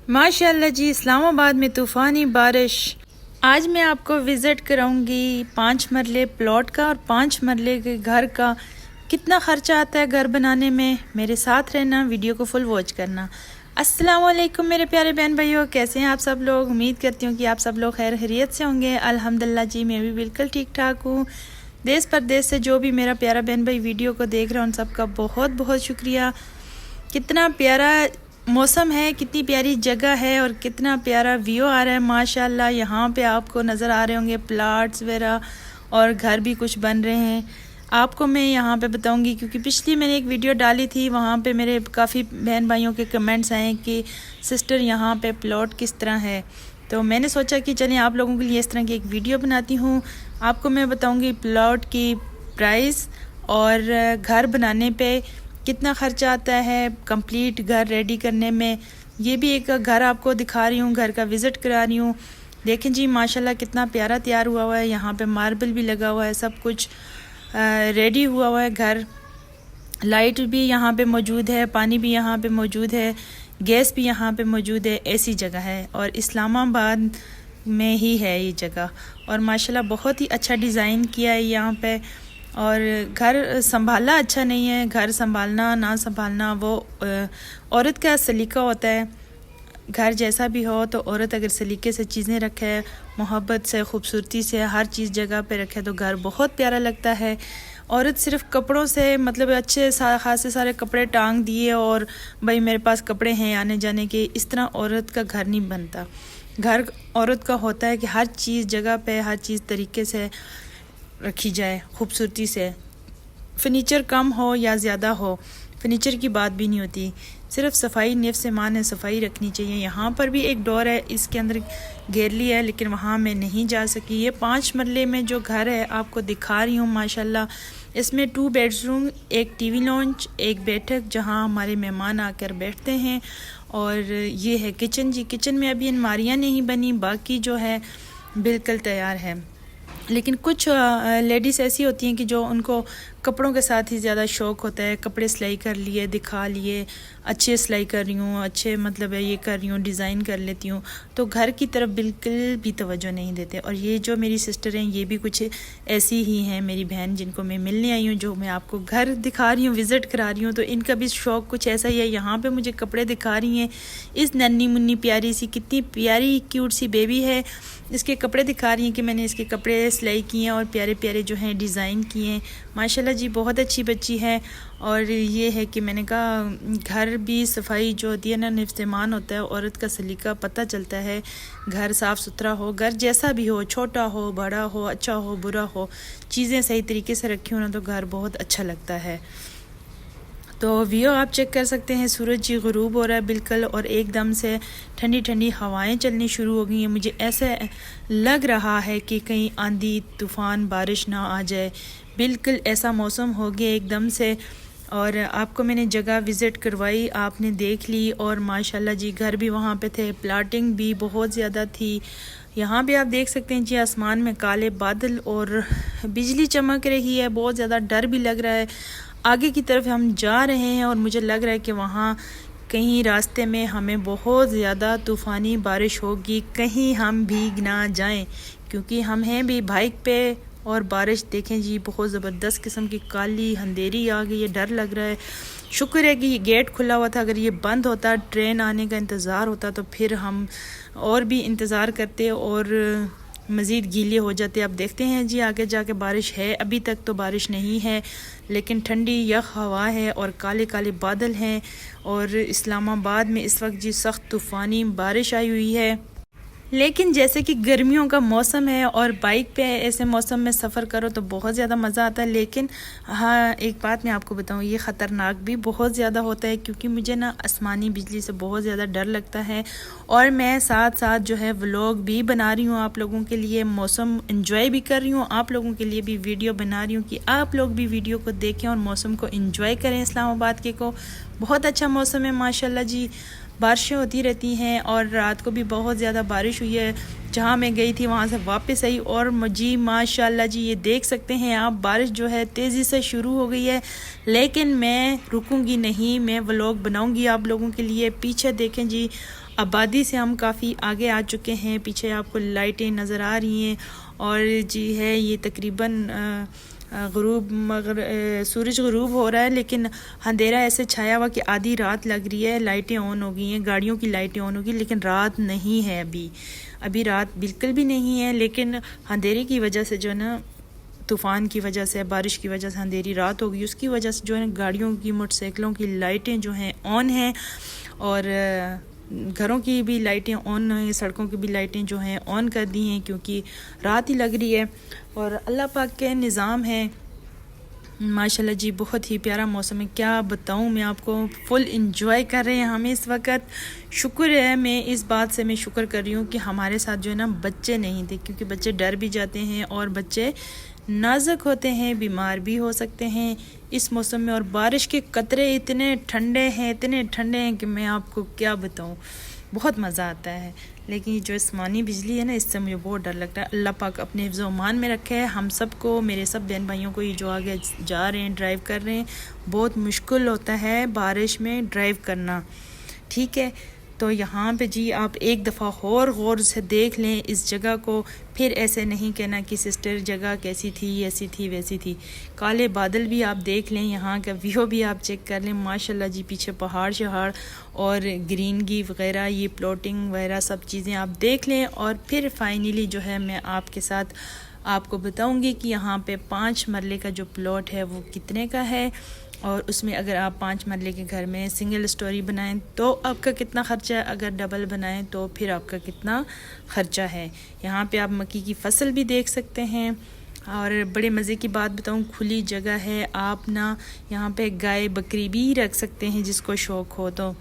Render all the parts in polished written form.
माशाल्लाह जी, इस्लामाबाद में तूफ़ानी बारिश। आज मैं आपको विज़िट कराऊंगी 5 मरले प्लॉट का और 5 मरले के घर का। कितना ख़र्चा आता है घर बनाने में, मेरे साथ रहना, वीडियो को फुल वॉच करना। अस्सलाम वालेकुम मेरे प्यारे बहन भाइयों, कैसे हैं आप सब लोग। उम्मीद करती हूँ कि आप सब लोग खैर खैरियत से होंगे। अल्हम्दुलिल्लाह जी, मैं भी बिल्कुल ठीक ठाक हूँ। देश परदेश से जो भी मेरा प्यारा बहन भाई वीडियो को देख रहे हैं उन सबका बहुत बहुत शुक्रिया। कितना प्यारा मौसम है, कितनी प्यारी जगह है और कितना प्यारा व्यू आ रहा है माशाल्लाह। यहाँ पे आपको नज़र आ रहे होंगे प्लाट्स वगैरह और घर भी कुछ बन रहे हैं। आपको मैं यहाँ पे बताऊँगी क्योंकि पिछली मैंने एक वीडियो डाली थी, वहाँ पे मेरे काफ़ी बहन भाइयों के कमेंट्स आए कि सिस्टर यहाँ पे प्लॉट किस तरह है। तो मैंने सोचा कि चलें आप लोगों के लिए इस तरह की एक वीडियो बनाती हूँ। आपको मैं बताऊँगी प्लॉट की प्राइस और घर बनाने पे कितना ख़र्चा आता है कंप्लीट घर रेडी करने में। ये भी एक घर आपको दिखा रही हूँ, घर का विज़िट करा रही हूँ। देखें जी माशाल्लाह कितना प्यारा तैयार हुआ हुआ है। यहाँ पे मार्बल भी लगा हुआ है, सब कुछ रेडी हुआ हुआ है घर। लाइट भी यहाँ पे मौजूद है, पानी भी यहाँ पे मौजूद है, गैस भी यहाँ पे मौजूद है। ऐसी जगह है और इस्लामाबाद में ही है ये जगह। और माशाल्लाह बहुत ही अच्छा डिज़ाइन किया है यहाँ पे। और घर संभालना अच्छा नहीं है, घर संभालना ना संभालना वो औरत का सलीका होता है। घर जैसा भी हो तो औरत अगर सलीके से चीज़ें रखे, मोहब्बत से, खूबसूरती से हर चीज़ जगह पे रखे तो घर बहुत प्यारा लगता है। औरत सिर्फ कपड़ों से मतलब अच्छे खासे सारे कपड़े टांग दिए और भाई मेरे पास कपड़े हैं आने जाने के, इस तरह औरत का घर नहीं बनता। घर औरत का होता है कि हर चीज़ जगह पे, हर चीज़ तरीके से रखी जाए, खूबसूरती से। फर्नीचर कम हो या ज़्यादा हो, फर्नीचर की बात भी नहीं होती, सिर्फ सफाई नेफ्स से मान है, सफाई रखनी चाहिए। यहाँ पर भी एक डोर है, इसके अंदर गैलरी है लेकिन वहाँ मैं नहीं जा सकी। ये 5 मरले में जो घर है आपको दिखा रही हूँ माशाल्लाह। इसमें 2 बेडरूम, एक टीवी लॉन्च, एक बैठक जहाँ हमारे मेहमान आकर बैठते हैं। और ये है किचन जी। किचन में अभी अलमारियाँ नहीं बनी, बाकी जो है बिल्कुल तैयार है। लेकिन कुछ लेडीज़ ऐसी होती हैं कि जो उनको कपड़ों के साथ ही ज़्यादा शौक़ होता है। कपड़े सिलाई कर लिए, दिखा लिए, अच्छे सिलाई कर रही हूँ, अच्छे मतलब है ये कर रही हूँ, डिज़ाइन कर लेती हूँ, तो घर की तरफ बिल्कुल भी तवज्जो नहीं देते। और ये जो मेरी सिस्टर हैं ये भी कुछ ऐसी ही हैं, मेरी बहन जिनको मैं मिलने आई हूँ, जो मैं आपको घर दिखा रही हूँ, विज़िट करा रही हूँ, तो इनका भी शौक़ कुछ ऐसा ही है। यहाँ पर मुझे कपड़े दिखा रही हैं। इस नन्ही मुन्नी प्यारी सी, कितनी प्यारी क्यूट सी बेबी है, इसके कपड़े दिखा रही हैं कि मैंने इसके कपड़े सिलाई किए हैं और प्यारे प्यारे जो हैं डिज़ाइन किए हैं। माशाल्लाह जी बहुत अच्छी बच्ची है। और ये है कि मैंने कहा घर भी सफाई जो होती है ना, निफ्समान होता है, औरत का सलीका पता चलता है। घर साफ़ सुथरा हो, घर जैसा भी हो, छोटा हो, बड़ा हो, अच्छा हो, बुरा हो, चीज़ें सही तरीके से रखी हो ना तो घर बहुत अच्छा लगता है। तो व्यू आप चेक कर सकते हैं, सूरज जी गुरूब हो रहा है बिल्कुल और एकदम से ठंडी ठंडी हवाएं चलनी शुरू हो गई हैं। मुझे ऐसे लग रहा है कि कहीं आंधी तूफ़ान बारिश ना आ जाए, बिल्कुल ऐसा मौसम हो गया एकदम से। और आपको मैंने जगह विज़िट करवाई, आपने देख ली। और माशाल्लाह जी घर भी वहाँ पे थे, प्लाटिंग भी बहुत ज़्यादा थी। यहाँ भी आप देख सकते हैं जी आसमान में काले बादल और बिजली चमक रही है, बहुत ज़्यादा डर भी लग रहा है। आगे की तरफ हम जा रहे हैं और मुझे लग रहा है कि वहाँ कहीं रास्ते में हमें बहुत ज़्यादा तूफ़ानी बारिश होगी, कहीं हम भीग ना जाएं, क्योंकि हम हैं भी बाइक पे। और बारिश देखें जी बहुत ज़बरदस्त किस्म की काली अंधेरी आ गई है, डर लग रहा है। शुक्र है कि ये गेट खुला हुआ था, अगर ये बंद होता, ट्रेन आने का इंतज़ार होता तो फिर हम और भी इंतज़ार करते और मज़ीद गीले हो जाते। अब देखते हैं जी आगे जाके बारिश है, अभी तक तो बारिश नहीं है लेकिन ठंडी यख हवा है और काले काले बादल हैं। और इस्लामाबाद में इस वक्त जी सख्त तूफ़ानी बारिश आई हुई है। लेकिन जैसे कि गर्मियों का मौसम है और बाइक पे ऐसे मौसम में सफ़र करो तो बहुत ज़्यादा मज़ा आता है। लेकिन हाँ एक बात मैं आपको बताऊँ, ये ख़तरनाक भी बहुत ज़्यादा होता है क्योंकि मुझे ना आसमानी बिजली से बहुत ज़्यादा डर लगता है। और मैं साथ साथ जो है व्लॉग भी बना रही हूँ आप लोगों के लिए, मौसम इंजॉय भी कर रही हूँ, आप लोगों के लिए भी वीडियो बना रही हूँ कि आप लोग भी वीडियो को देखें और मौसम को इंजॉय करें। इस्लामाबाद के को बहुत अच्छा मौसम है माशाल्लाह जी, बारिशें होती रहती हैं और रात को भी बहुत ज़्यादा बारिश हुई है। जहाँ मैं गई थी वहाँ से वापस आई और जी माशाल्लाह जी ये देख सकते हैं आप, बारिश जो है तेज़ी से शुरू हो गई है। लेकिन मैं रुकूंगी नहीं, मैं व्लॉग बनाऊंगी आप लोगों के लिए। पीछे देखें जी आबादी से हम काफ़ी आगे आ चुके हैं। पीछे आपको लाइटें नज़र आ रही हैं और जी है ये तकरीबन गुरूब मगर सूरज गुरूब हो रहा है, लेकिन अंधेरा ऐसे छाया हुआ कि आधी रात लग रही है। लाइटें ऑन हो गई हैं, गाड़ियों की लाइटें ऑन हो गई, लेकिन रात नहीं है। अभी रात बिल्कुल भी नहीं है, लेकिन अंधेरे की वजह से जो है ना, तूफ़ान की वजह से, बारिश की वजह से अंधेरी रात हो गई, उसकी वजह से जो है गाड़ियों की, मोटरसाइकिलों की लाइटें जो हैं ऑन हैं और घरों की भी लाइटें ऑन हैं, सड़कों की भी लाइटें जो हैं ऑन कर दी हैं क्योंकि रात ही लग रही है। और अल्लाह पाक के निज़ाम है माशाल्लाह जी, बहुत ही प्यारा मौसम है। क्या बताऊं मैं आपको, फुल इंजॉय कर रहे हैं हम इस वक्त। शुक्र है, मैं इस बात से मैं शुक्र कर रही हूँ कि हमारे साथ जो है ना बच्चे नहीं थे, क्योंकि बच्चे डर भी जाते हैं और बच्चे नाजुक होते हैं, बीमार भी हो सकते हैं इस मौसम में। और बारिश के कतरे इतने ठंडे हैं कि मैं आपको क्या बताऊं, बहुत मज़ा आता है। लेकिन ये जो आसमानी बिजली है ना, इससे मुझे बहुत डर लगता है। अल्लाह पाक अपने हिफ्ज़ व अमान में रखे है हम सबको, मेरे सब बहन भाइयों को। ये जो आगे जा रहे हैं, ड्राइव कर रहे हैं, बहुत मुश्किल होता है बारिश में ड्राइव करना, ठीक है। तो यहाँ पे जी आप एक दफ़ा और गौर से देख लें इस जगह को, फिर ऐसे नहीं कहना कि सिस्टर जगह कैसी थी, ऐसी थी वैसी थी। काले बादल भी आप देख लें, यहाँ का व्यू भी आप चेक कर लें, माशाल्लाह जी। पीछे पहाड़ शहाड़ और ग्रीनगी वगैरह, ये प्लॉटिंग वगैरह सब चीज़ें आप देख लें। और फिर फाइनली जो है मैं आपके साथ आपको बताऊँगी कि यहाँ पे 5 मरले का जो प्लॉट है वो कितने का है, और उसमें अगर आप 5 मरले के घर में सिंगल स्टोरी बनाएं तो आपका कितना ख़र्चा है, अगर डबल बनाएं तो फिर आपका कितना ख़र्चा है। यहाँ पे आप मक्की की फसल भी देख सकते हैं। और बड़े मज़े की बात बताऊँ, खुली जगह है, आप ना यहाँ पे गाय बकरी भी रख सकते हैं जिसको शौक़ हो तो।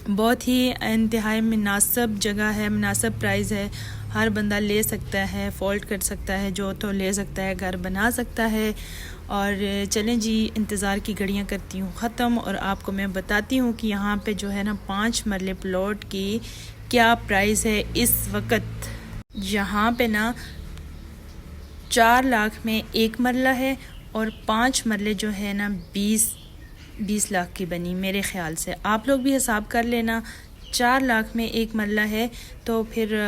बहुत ही इंतहाई मुनासिब जगह है, मुनासिब प्राइस है, हर बंदा ले सकता है, फ़ोल्ड कर सकता है, जो तो ले सकता है, घर बना सकता है। और चलें जी, इंतज़ार की घड़ियां करती हूँ ख़त्म और आपको मैं बताती हूँ कि यहाँ पे जो है ना 5 मरले प्लॉट की क्या प्राइस है इस वक्त। यहाँ पे ना 4 लाख में 1 मरला है और 5 मरले जो है ना 20 लाख की बनी मेरे ख़्याल से। आप लोग भी हिसाब कर लेना, 4 लाख में 1 मरला है तो फिर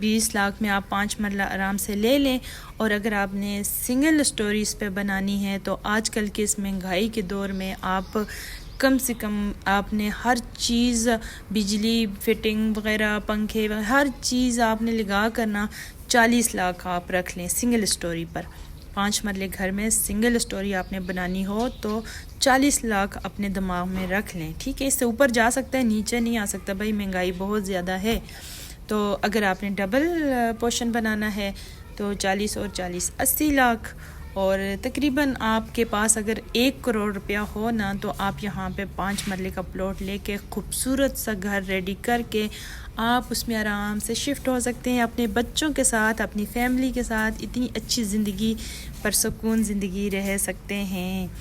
20 लाख में आप 5 मरला आराम से ले लें। और अगर आपने सिंगल स्टोरीज़ पे बनानी है तो आजकल के इस महंगाई के दौर में आप कम से कम आपने हर चीज़, बिजली फिटिंग वगैरह, पंखे वगैरह, हर चीज़ आपने लगा करना 40 लाख आप रख लें सिंगल स्टोरी पर। 5 मरले घर में सिंगल स्टोरी आपने बनानी हो तो 40 लाख अपने दिमाग में रख लें, ठीक है। इससे ऊपर जा सकता है, नीचे नहीं आ सकता भाई, महंगाई बहुत ज़्यादा है। तो अगर आपने डबल पोर्शन बनाना है तो 40 और 40 80 लाख। और तकरीबन आपके पास अगर 1 करोड़ रुपया हो ना, तो आप यहाँ पे 5 मरले का प्लॉट लेके खूबसूरत सा घर रेडी करके आप उसमें आराम से शिफ्ट हो सकते हैं अपने बच्चों के साथ, अपनी फैमिली के साथ। इतनी अच्छी ज़िंदगी, परसुकून ज़िंदगी रह सकते हैं।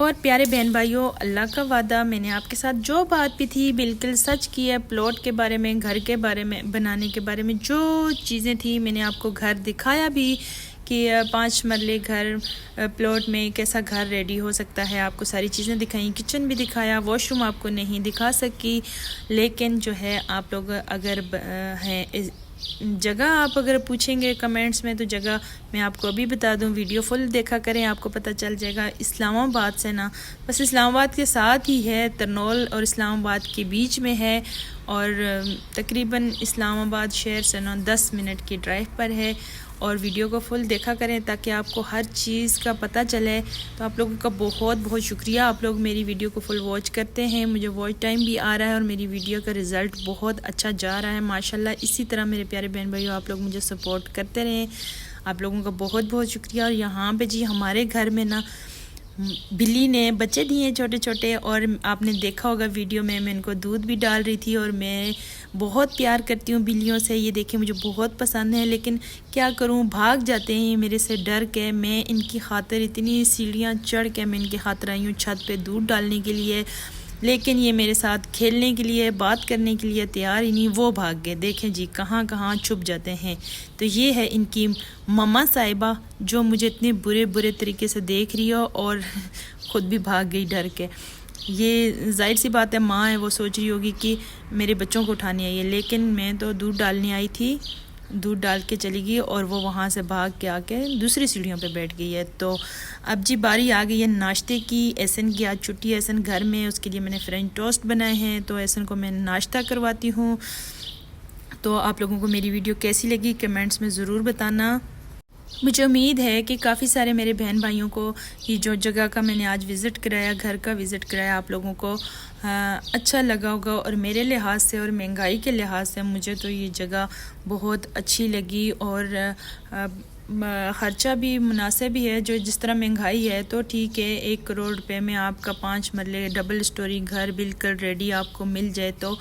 और प्यारे बहन भाइयों, अल्लाह का वादा, मैंने आपके साथ जो बात भी थी बिल्कुल सच की है। प्लॉट के बारे में, घर के बारे में, बनाने के बारे में जो चीज़ें थी, मैंने आपको घर दिखाया भी कि 5 मरले घर प्लॉट में कैसा घर रेडी हो सकता है, आपको सारी चीज़ें दिखाई, किचन भी दिखाया, वॉशरूम आपको नहीं दिखा सकी। लेकिन जो है आप लोग अगर हैं जगह, आप अगर पूछेंगे कमेंट्स में तो जगह मैं आपको अभी बता दूं, वीडियो फुल देखा करें, आपको पता चल जाएगा। इस्लामाबाद से ना, बस इस्लामाबाद के साथ ही है, तरनौल और इस्लामाबाद के बीच में है। और तकरीबन इस्लामाबाद शहर से ना 10 मिनट की ड्राइव पर है। और वीडियो को फुल देखा करें ताकि आपको हर चीज़ का पता चले। तो आप लोगों का बहुत बहुत शुक्रिया, आप लोग मेरी वीडियो को फुल वॉच करते हैं, मुझे वॉच टाइम भी आ रहा है और मेरी वीडियो का रिज़ल्ट बहुत अच्छा जा रहा है माशाल्लाह। इसी तरह मेरे प्यारे बहन भाइयों, आप लोग मुझे सपोर्ट करते रहें, आप लोगों का बहुत बहुत शुक्रिया। और यहाँ पे जी हमारे घर में ना बिल्ली ने बच्चे दिए छोटे छोटे, और आपने देखा होगा वीडियो में मैं इनको दूध भी डाल रही थी। और मैं बहुत प्यार करती हूँ बिल्लियों से, ये देखिए मुझे बहुत पसंद है, लेकिन क्या करूँ, भाग जाते हैं मेरे से डर के। मैं इनकी खातिर इतनी सीढ़ियाँ चढ़ के मैं इनकी खातिर आई हूँ छत पे दूध डालने के लिए, लेकिन ये मेरे साथ खेलने के लिए, बात करने के लिए तैयार ही नहीं, वो भाग गए। देखें जी कहाँ कहाँ छुप जाते हैं। तो ये है इनकी मम्मा साहिबा जो मुझे इतने बुरे बुरे तरीके से देख रही हो और ख़ुद भी भाग गई डर के। ये जाहिर सी बात है, माँ है वो सोच रही होगी कि मेरे बच्चों को उठानी आई है, लेकिन मैं तो दूध डालने आई थी, दूध डाल के चली गई और वो वहाँ से भाग के आके दूसरी सीढ़ियों पे बैठ गई है। तो अब जी बारी आ गई है नाश्ते की। एहसन की आज छुट्टी है, एहसन घर में, उसके लिए मैंने फ्रेंच टोस्ट बनाए हैं, तो एहसन को मैं नाश्ता करवाती हूँ। तो आप लोगों को मेरी वीडियो कैसी लगी कमेंट्स में ज़रूर बताना। मुझे उम्मीद है कि काफ़ी सारे मेरे बहन भाइयों को ये जो जगह का मैंने आज विज़िट कराया, घर का विज़िट कराया, आप लोगों को अच्छा लगा होगा। और मेरे लिहाज से और महंगाई के लिहाज से मुझे तो ये जगह बहुत अच्छी लगी और ख़र्चा भी मुनासिब ही है। जो जिस तरह महंगाई है तो ठीक है, 1 करोड़ रुपए में आपका 5 मरले डबल स्टोरी घर बिल्कुल रेडी आपको मिल जाए तो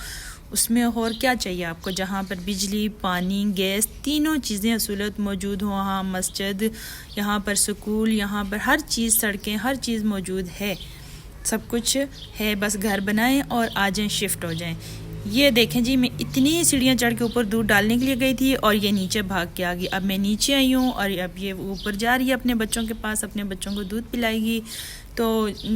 उसमें और क्या चाहिए आपको, जहाँ पर बिजली, पानी, गैस, तीनों चीज़ें असूलत मौजूद हो, वहाँ मस्जिद, यहाँ पर स्कूल, यहाँ पर हर चीज़, सड़कें, हर चीज़ मौजूद है, सब कुछ है। बस घर बनाएं और आ जाएं, शिफ्ट हो जाएं। ये देखें जी, मैं इतनी सीढ़ियाँ चढ़ के ऊपर दूध डालने के लिए गई थी और ये नीचे भाग के आ गई। अब मैं नीचे आई हूँ और अब ये ऊपर जा रही है अपने बच्चों के पास, अपने बच्चों को दूध पिलाएगी। तो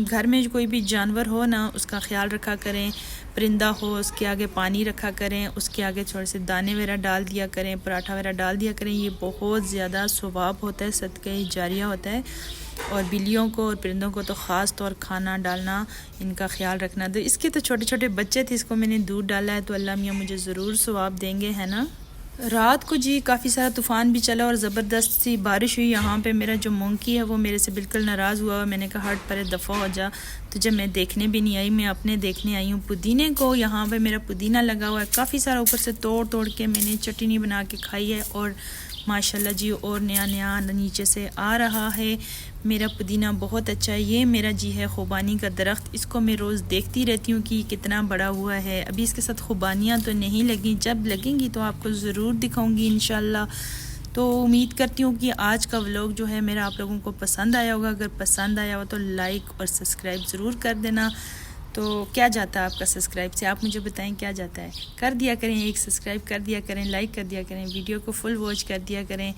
घर में कोई भी जानवर हो ना, उसका ख्याल रखा करें, परिंदा हो उसके आगे पानी रखा करें, उसके आगे थोड़े से दाने वगैरह डाल दिया करें, पराठा वगैरह डाल दिया करें। ये बहुत ज़्यादा सवाब होता है, सदका जारिया होता है। और बिल्लियों को और परिंदों को तो ख़ास तौर खाना डालना, इनका ख्याल रखना। तो इसके तो छोटे छोटे बच्चे थे, इसको मैंने दूध डाला है, तो अल्लाह मियाँ मुझे ज़रूर सवाब देंगे, है ना। रात को जी काफ़ी सारा तूफ़ान भी चला और ज़बरदस्त सी बारिश हुई। यहाँ पे मेरा जो मंकी है वो मेरे से बिल्कुल नाराज़ हुआ। मैंने कहा हट परे, दफ़ा हो जा, तुझे मैं देखने भी नहीं आई, मैं अपने देखने आई हूँ पुदीने को। यहाँ पे मेरा पुदीना लगा हुआ है काफ़ी सारा, ऊपर से तोड़ तोड़ के मैंने चटनी बना के खाई है और माशाल्लाह जी और नया नया नीचे से आ रहा है। मेरा पुदीना बहुत अच्छा है। ये मेरा जी है खुबानी का दरख्त, इसको मैं रोज़ देखती रहती हूँ कि कितना बड़ा हुआ है। अभी इसके साथ खुबानियाँ तो नहीं लगी, जब लगेंगी तो आपको ज़रूर दिखाऊंगी इंशाल्लाह। तो उम्मीद करती हूँ कि आज का व्लॉग जो है मेरा आप लोगों को पसंद आया होगा। अगर पसंद आया हो तो लाइक और सब्सक्राइब ज़रूर कर देना। तो क्या जाता है आपका सब्सक्राइब से, आप मुझे बताएं क्या जाता है। कर दिया करें, एक सब्सक्राइब कर दिया करें, लाइक कर दिया करें, वीडियो को फुल वॉच कर दिया करें,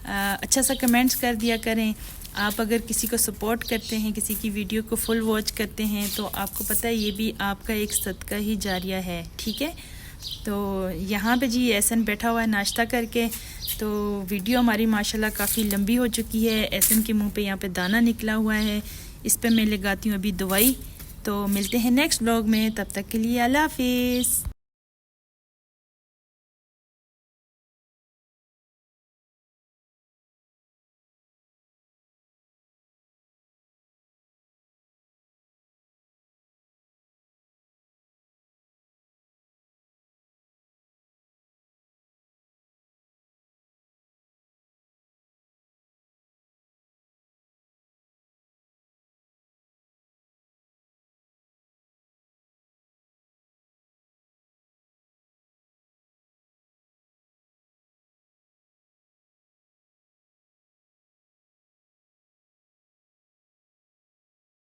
अच्छा सा कमेंट्स कर दिया करें। आप अगर किसी को सपोर्ट करते हैं, किसी की वीडियो को फुल वॉच करते हैं, तो आपको पता है ये भी आपका एक सदका ही जारिया है, ठीक है। तो यहाँ पे जी एहसन बैठा हुआ है नाश्ता करके। तो वीडियो हमारी माशाल्लाह काफ़ी लंबी हो चुकी है। एहसन के मुंह पे यहाँ पे दाना निकला हुआ है, इस पे मैं लगाती हूँ अभी दवाई। तो मिलते हैं नेक्स्ट व्लॉग में, तब तक के लिए अल्लाह हाफिज़।